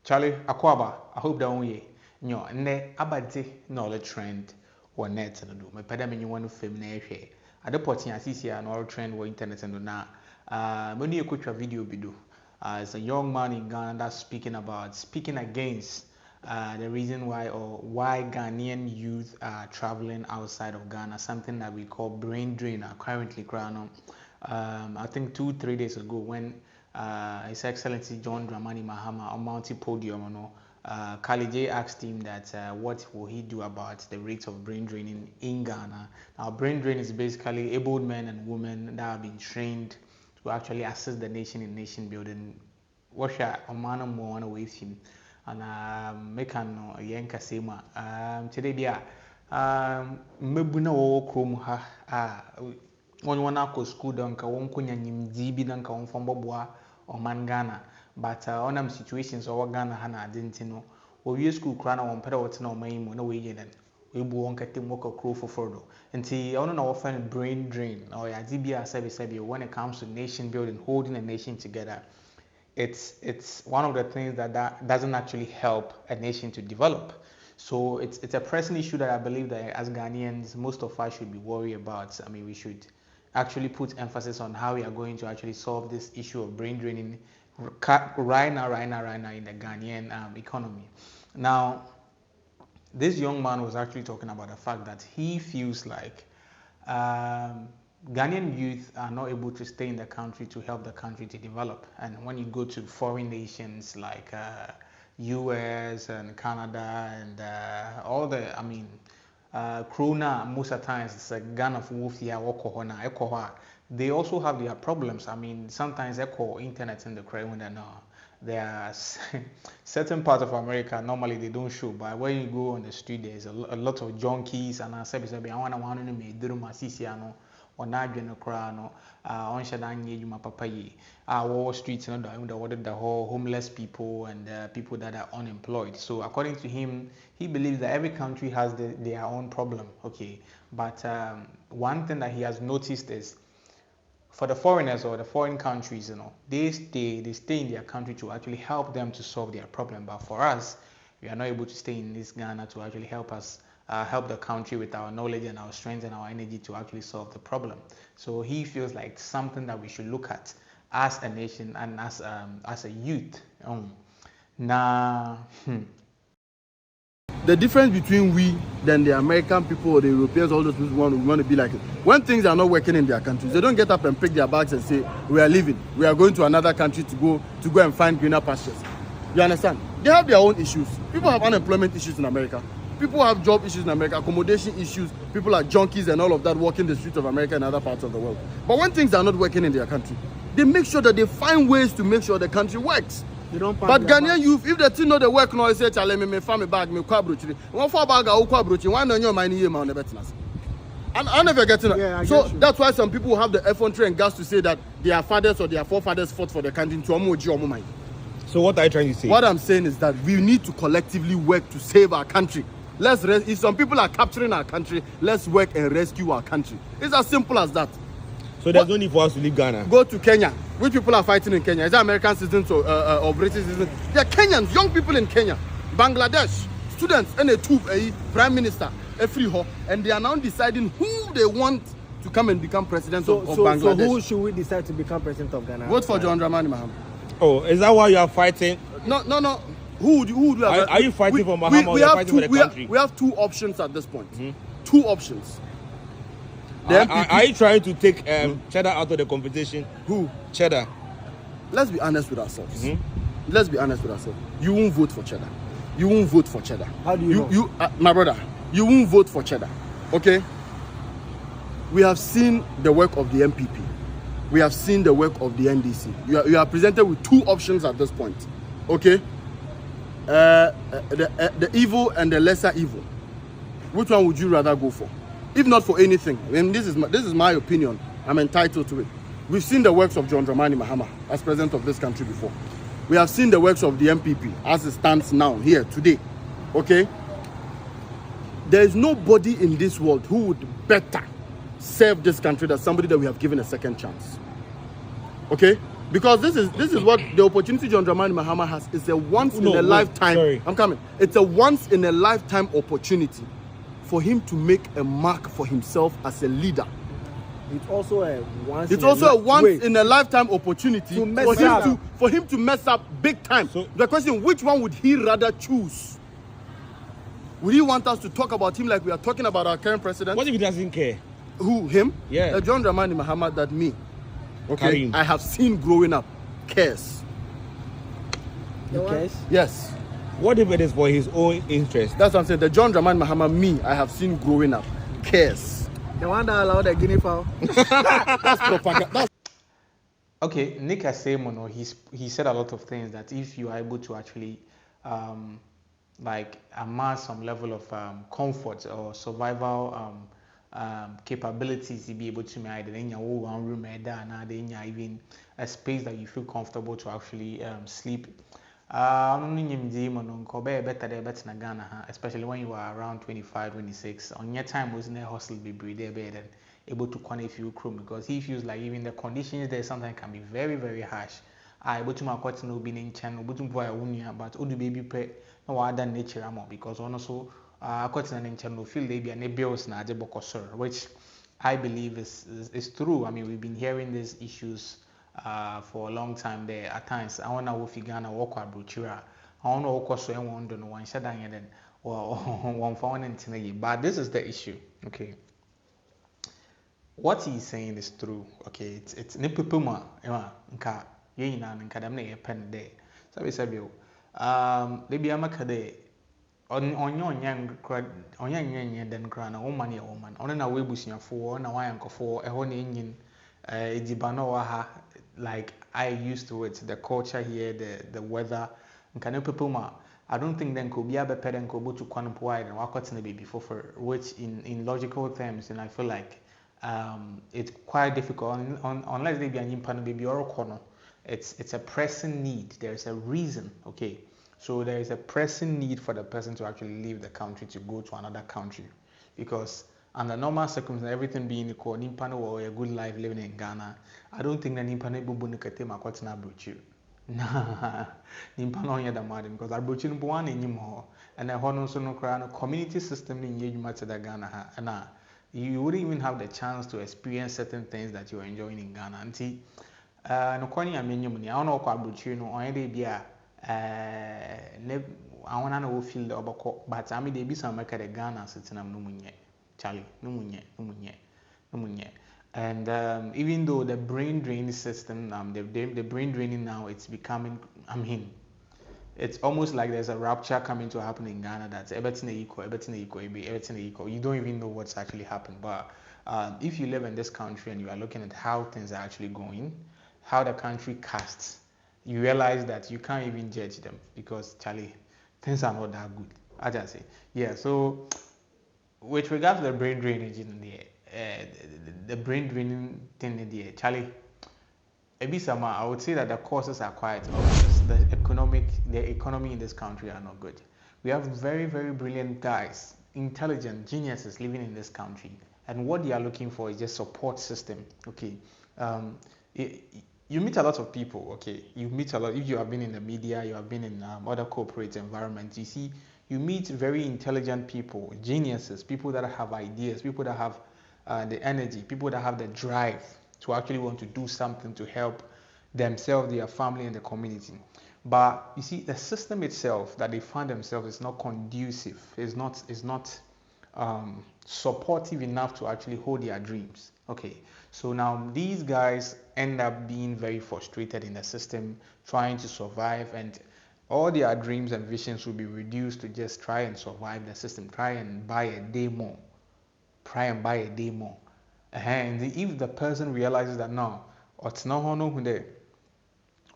Charlie Akwaba, I hope that only no ne abadi knowledge trend or net and do. My pedam you want to film na share. At the porting as an all trend or internet and na many a quick video bido. As a young man in Ghana that's speaking against the reason why or why Ghanaian youth are traveling outside of Ghana, something that we call brain drain currently crown. I think 2-3 days ago when His Excellency John Dramani Mahama on Mountie Podium, Kali J asked him that what will he do about the rates of brain draining in Ghana. Now, brain drain is basically able men and women that have been trained to actually assist the nation in nation building. What shall a man more on away him and make an yanka sema today be mebuna wo krom ha one ako school danka won konya nyimdi bi danka won fon boboa o man Ghana but on am situations o Ghana ha na adenti no o wie school kra na won pere wote na o man mu na we yeden we bu won katem wo kokro foforo nti ono na wo find brain drain or ya dibia sabi when it comes to nation building, holding a nation together. It's one of the things that doesn't actually help a nation to develop. So it's a pressing issue that I believe that as Ghanaians, most of us should be worried about. I mean, we should actually put emphasis on how we are going to actually solve this issue of brain draining right now in the Ghanaian economy. Now, this young man was actually talking about the fact that he feels like Ghanaian youth are not able to stay in the country to help the country to develop. And when you go to foreign nations like US and Canada and all the, I mean, Krona, most of the times it's a gun of wolf here, they also have their problems. I mean, sometimes they call internet in the crowd when there are certain parts of America normally they don't show, but when you go on the street there's a lot of junkies and I said I want to make drum on adwene kra no on shadan yedwuma papa yi wall streets no the whole homeless people and people that are unemployed. So according to him, he believes that every country has their own problem, okay, but one thing that he has noticed is for the foreigners or the foreign countries, they stay in their country to actually help them to solve their problem, but for us, we are not able to stay in this Ghana to actually help us help the country with our knowledge and our strength and our energy to actually solve the problem. So he feels like something that we should look at as a nation and as a youth. The difference between we than the American people or the Europeans, all those people want to be like it. When things are not working in their countries, they don't get up and pick their bags and say, we are leaving. We are going to another country to go and find greener pastures. You understand? They have their own issues. People have unemployment issues in America. People have job issues in America, accommodation issues. People are junkies and all of that walking the streets of America and other parts of the world. But when things are not working in their country, they make sure that they find ways to make sure the country works. But Ghanaian youth, if they still know the work now, they say, "Chale me family bag me kwabrochi." One for bag a kwabrochi. One on your money man never betters. And I never get it. Yeah, so that's why some people have the effrontery and guts to say that their fathers or their forefathers fought for the country to omo mind. So what are you trying to say? What I'm saying is that we need to collectively work to save our country. If some people are capturing our country, let's work and rescue our country. It's as simple as that. So there's no need for us to leave Ghana. Go to Kenya. Which people are fighting in Kenya? Is that American citizens or British citizens? They're Kenyans, young people in Kenya. Bangladesh, students, and a prime minister, and they are now deciding who they want to come and become president of Bangladesh. So who should we decide to become president of Ghana? Vote for John Dramani Mahama. Oh, is that why you are fighting? No. Who do you have? Are you fighting for Mahama or you are fighting for the country? We have two options at this point. Mm-hmm. Two options. Are you trying to take Cheddar out of the competition? Who? Cheddar. Let's be honest with ourselves. Mm-hmm. Let's be honest with ourselves. You won't vote for Cheddar. You won't vote for Cheddar. How do you know? My brother, you won't vote for Cheddar. Okay? We have seen the work of the MPP. We have seen the work of the NDC. You are presented with two options at this point. Okay? The evil and the lesser evil. Which one would you rather go for? If not for anything, and this is my opinion, I'm entitled to it. We've seen the works of John Dramani Mahama as president of this country before. We have seen the works of the MPP as it stands now, here, today. Okay? There is nobody in this world who would better serve this country than somebody that we have given a second chance. Okay? Because this is what the opportunity John Dramani Mahama has is a once in a lifetime. Sorry. I'm coming. It's a once in a lifetime opportunity for him to make a mark for himself as a leader. It's also a once. It's also a once in a lifetime opportunity for him to mess up big time. So, the question: which one would he rather choose? Would he want us to talk about him like we are talking about our current president? What if he doesn't care? Who, him? Yeah. John Dramani Mahama, that me. Okay. Karim. I have seen growing up. Cares. He cares? Yes. What if it is for his own interest? That's what I'm saying. The John Dramani Mahama, me, I have seen growing up. Cares. The one that allowed the guinea fowl. That's propaganda. Okay, Nick Asemono, he said a lot of things that if you are able to actually like amass some level of comfort or survival capabilities to be able to make one room even a space that you feel comfortable to actually sleep. Especially when you are around 25, 26. On your time was in a hostel be there able to connect few crew because he feels like even the conditions there sometimes can be very, very harsh. Able to make no being in channel, but Udu baby pay no other nature because also cotton and channel feel they be an bills na which I believe is true. I mean, we've been hearing these issues for a long time there. At times, I want to figure out walk a brutura. I want to walk so I want to know one shut down then or one found in but this is the issue. Okay. What he's saying is true. Okay, it's nipupuma nka yina nka dam na pen there. So we say maybe amaka there onyo den kra na woman ya woman ono na webusuafo na wayankofo eho na enyin edibano wa ha like I used to it, the culture here, the weather nka nipupuma. I don't think then could be a better than go to quantum wide and walk out in the baby for which in logical terms, and I feel like it's quite difficult unless they be an impan baby or a corner. It's a pressing need. There's a reason, okay? So there is a pressing need for the person to actually leave the country to go to another country, because under normal circumstances, everything being equal, nimpano or a good life living in Ghana, I don't think that nimpano bubu nikate makwatina bruchu. Nah, nimpano yada mad because I bruchu number one in Nimho and a hono so no community system in Yejuma to the Ghana and you wouldn't even have the chance to experience certain things that you're enjoying in Ghana. Auntie, no corny I mean, I don't know what no or any be I want to know feel the obako, but I mean, they be some make the Ghana sitting am no munye, Charlie, no munye. And even though the brain draining system, the brain draining now, it's becoming, I mean, it's almost like there's a rupture coming to happen in Ghana that's everything equal. You don't even know what's actually happened. But if you live in this country and you are looking at how things are actually going, how the country casts, you realize that you can't even judge them because, Charlie, things are not that good. I just say, yeah. So, with regard to the brain drainage in the brain draining thing in the Charlie, Ebisama, I would say that the causes are quite obvious. The economy in this country are not good. We have very, very brilliant guys, intelligent geniuses living in this country, and what they are looking for is just support system. Okay, you meet a lot of people. Okay, you meet a lot. If you have been in the media, you have been in other corporate environments. You see, you meet very intelligent people, geniuses, people that have ideas, people that have the energy, people that have the drive to actually want to do something to help themselves, their family, and the community. But you see, the system itself that they find themselves is not conducive, is not supportive enough to actually hold their dreams. Okay, so now these guys end up being very frustrated in the system, trying to survive, and all their dreams and visions will be reduced to just try and survive the system, try and buy a day more. And if the person realizes that no, it's not who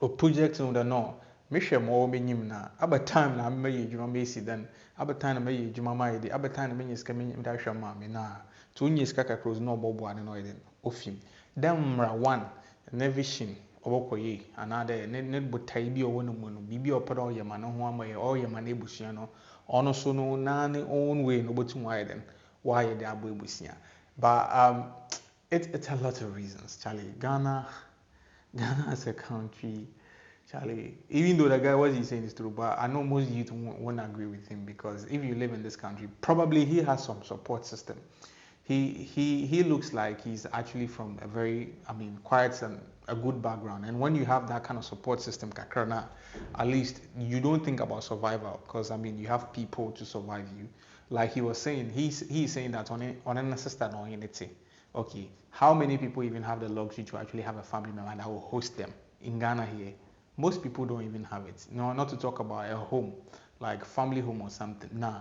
or project no no, Misha more meaning na about time na me you Macy then about time na me Juma my day about time na me is coming in that shama me na 2 years kaka cross no bobo and no then ofim then one nevision obokoye another net but taibi or one mono bibi or put all your man no one way all your man ebusiano ono so no nani own way no but why then why the abu ebusia but it's a lot of reasons Charlie Ghana Ghana as a country, Charlie, even though the guy what he's saying is true, but I know most youth won't agree with him because if you live in this country, probably he has some support system. He looks like he's actually from a very, I mean, quite a good background. And when you have that kind of support system, Kakrana, at least you don't think about survival because I mean you have people to survive you. Like he was saying, he's saying that on an assistant or anything. Okay, how many people even have the luxury to actually have a family member that will host them in Ghana here? Most people don't even have it. No, not to talk about a home, like family home or something. Nah,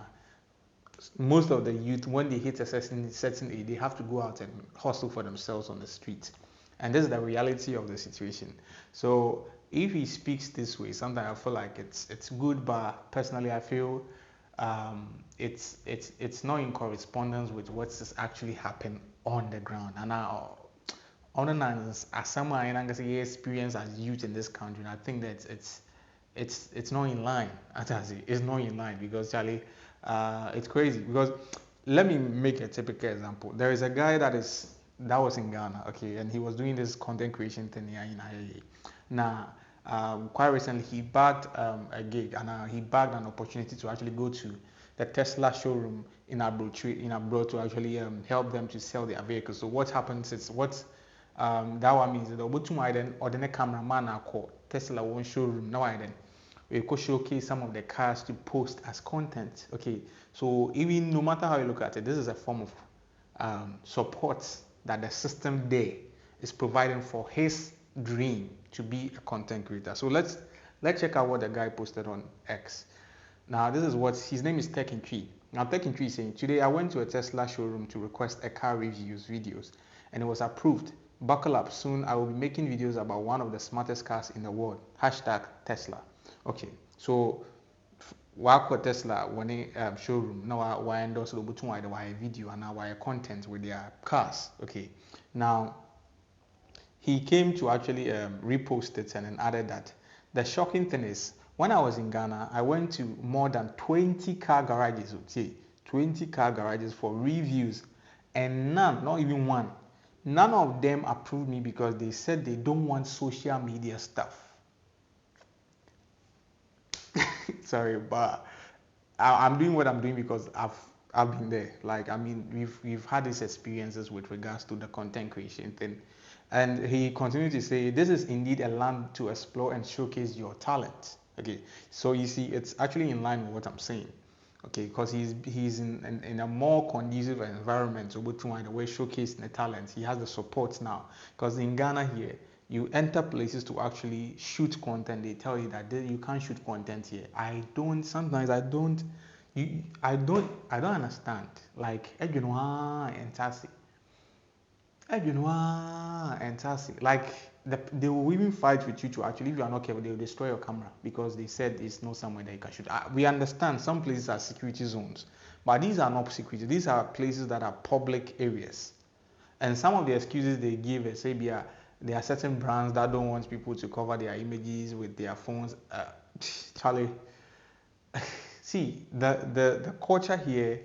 most of the youth, when they hit a certain age, they have to go out and hustle for themselves on the street. And this is the reality of the situation. So if he speaks this way, sometimes I feel like it's good, but personally I feel it's not in correspondence with what's actually happened on the ground. And now, on the as someone I say experience as youth in this country, and I think that it's not in line. It's not in line because Charlie, it's crazy. Because let me make a typical example. There is a guy that was in Ghana, okay, and he was doing this content creation thing here in IAA. Now, quite recently, he bagged a gig and he bagged an opportunity to actually go to the Tesla showroom in abroad to actually help them to sell their vehicles. So what happens is that one means that the cameraman call Tesla one showroom now then we could showcase some of the cars to post as content. Okay, so even no matter how you look at it, this is a form of support that the system there is providing for his dream to be a content creator. So let's check out what the guy posted on X. Now this is what his name is Tech and Tree. Now Tech and Tree is saying, today I went to a Tesla showroom to request a car reviews videos and it was approved. Buckle up, soon I will be making videos about one of the smartest cars in the world. #Tesla. Okay, so wako Tesla when a showroom now why endorse the button why video and now why content with their cars. Okay, now he came to actually repost it and then added that the shocking thing is when I was in Ghana, I went to more than 20 car garages. Okay, 20 car garages for reviews, and none, not even one, none of them approved me because they said they don't want social media stuff. Sorry, but I'm doing what I'm doing because I've been there. Like I mean, we've had these experiences with regards to the content creation thing, and he continued to say, "This is indeed a land to explore and showcase your talent." Okay, so you see, it's actually in line with what I'm saying. Okay, because he's in a more conducive environment to the way showcasing the talent. He has the support now. Because in Ghana here, you enter places to actually shoot content. They tell you that you can't shoot content here. Sometimes I don't understand. Like like they will even fight with you to actually, if you are not careful, they will destroy your camera because they said it's not somewhere that you can shoot. We understand some places are security zones, but these are not security. These are places that are public areas. And some of the excuses they give is say there are certain brands that don't want people to cover their images with their phones. Charlie, see, the culture here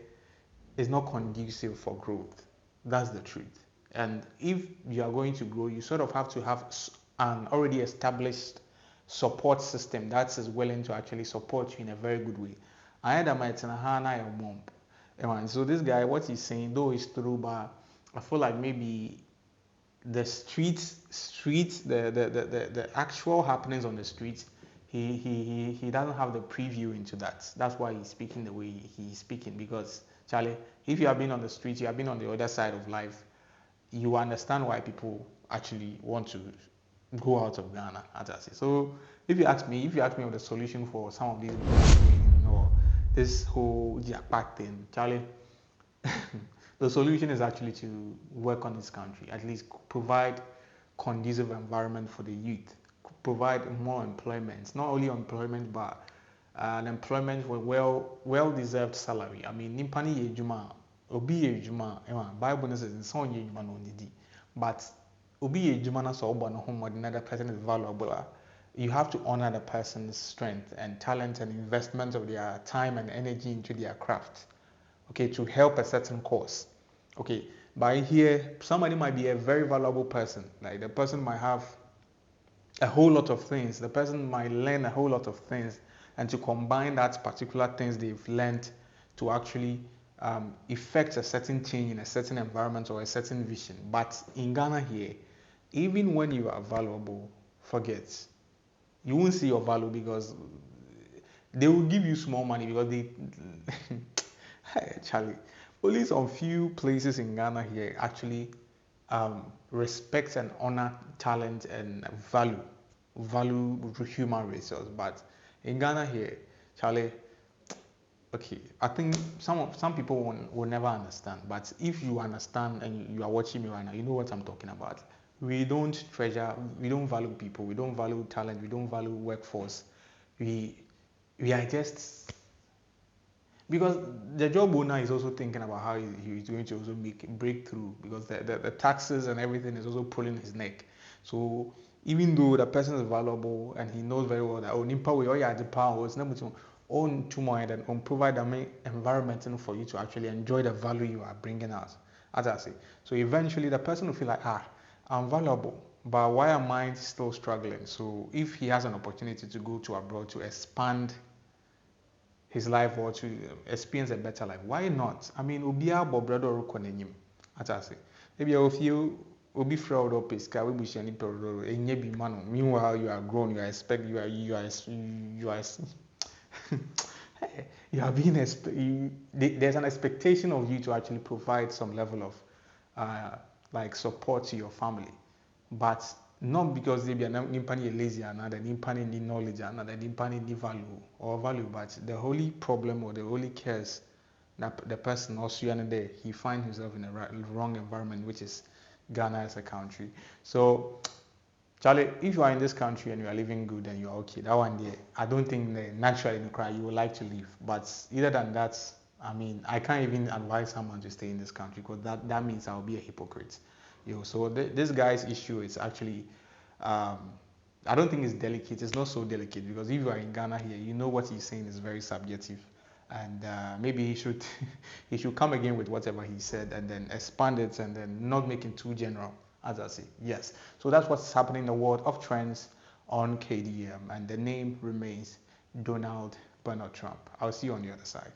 is not conducive for growth. That's the truth. And if you are going to grow, you sort of have to have an already established support system that is willing to actually support you in a very good way. So this guy, what he's saying, though is true, but I feel like maybe the the actual happenings on the streets, he doesn't have the preview into that. That's why he's speaking the way he's speaking. Because Charlie, if you have been on the streets, you have been on the other side of life, you understand why people actually want to go out of Ghana. So if you ask me of the solution for some of these, this whole jackpack thing, Charlie, the solution is actually to work on this country, at least provide conducive environment for the youth, provide more employment, not only employment but an employment with well-deserved salary. I mean, nimpani yejuma, obi yejuma, Bible says in some yejuma no nidi, but obi yejuma na so oba no home another person is valuable. You have to honor the person's strength and talent and investment of their time and energy into their craft. Okay, to help a certain cause. Okay, by here, somebody might be a very valuable person. Like the person might have a whole lot of things. The person might learn a whole lot of things, and to combine that particular things they've learned to actually effect a certain change in a certain environment or a certain vision. But in Ghana here, even when you are valuable, forget. You won't see your value because they will give you small money because they Charlie, only some few places in Ghana here actually respect and honor talent and value human resource. But in Ghana here, Charlie, okay, I think some people will never understand. But if you understand and you are watching me right now, you know what I'm talking about. We don't treasure, we don't value people, we don't value talent, we don't value workforce. We are just because the job owner is also thinking about how he's going to also make a breakthrough because the taxes and everything is also pulling his neck. So even though the person is valuable and he knows very well that nimpa we all the power it's not to own too much and provide an environment for you to actually enjoy the value you are bringing out, as I say. So eventually the person will feel like I'm valuable, but why am I still struggling? So if he has an opportunity to go to abroad to expand his life or to experience a better life, why not? I mean, Obia Bobrado or Konenim, as I say. Maybe if you will be fraud or pesca, we wish any perodoro, and ye be man. Meanwhile, you are grown, you are expect, you are, you are being, there's an expectation of you to actually provide some level of like support to your family, but not because they be an impani lazy another impani need knowledge another impani need value, but the only problem or the only cares that the person also there he finds himself in a wrong environment, which is Ghana as a country. So Charlie, if you are in this country and you are living good and you are okay, that one day I don't think naturally in cry you would like to leave. But other than that, I mean, I can't even advise someone to stay in this country because that means I'll be a hypocrite. So this guy's issue is actually, I don't think it's delicate. It's not so delicate because if you are in Ghana here, you know what he's saying is very subjective, and maybe he should he should come again with whatever he said and then expand it and then not make it too general, as I say. Yes. So that's what's happening in the world of trends on KDM, and the name remains Donald Bernard Trump. I'll see you on the other side.